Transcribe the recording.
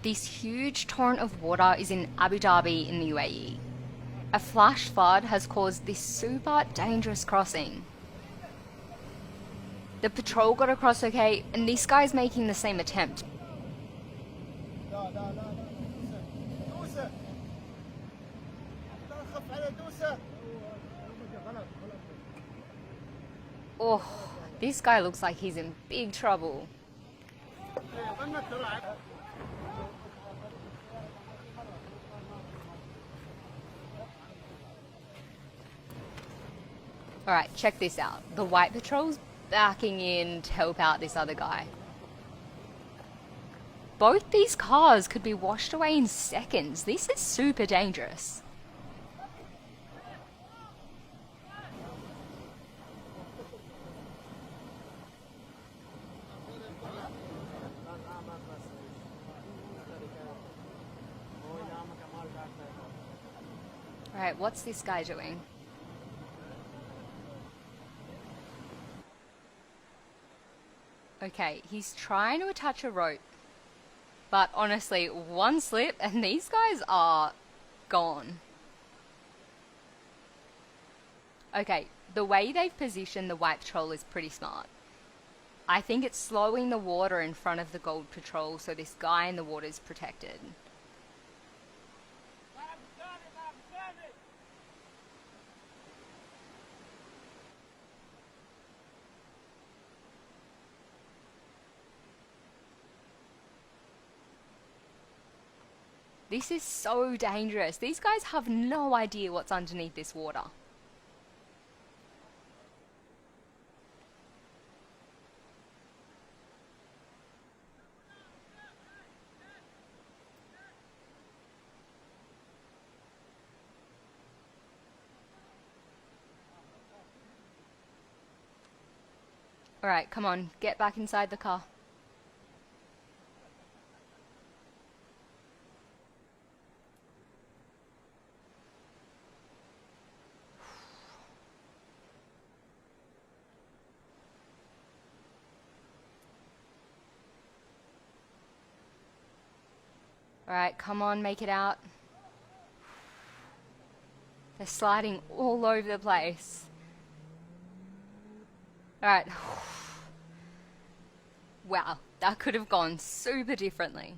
This huge torrent of water is in Abu Dhabi in the UAE. A flash flood has caused this super dangerous crossing. The patrol got across okay, and this guy's making the same attempt. Oh, this guy looks like he's in big trouble. Alright, check this out. The white patrol's backing in to help out this other guy. Both these cars could be washed away in seconds. This is super dangerous. Alright, what's this guy doing? Okay, he's trying to attach a rope. But honestly, one slip and these guys are gone. Okay, the way they've positioned the white patrol is pretty smart. I think it's slowing the water in front of the gold patrol so this guy in the water is protected. This is so dangerous. These guys have no idea what's underneath this water. Alright, come on, get back inside the car. Alright, come on, make it out. They're sliding all over the place. Alright. Wow, that could have gone super differently.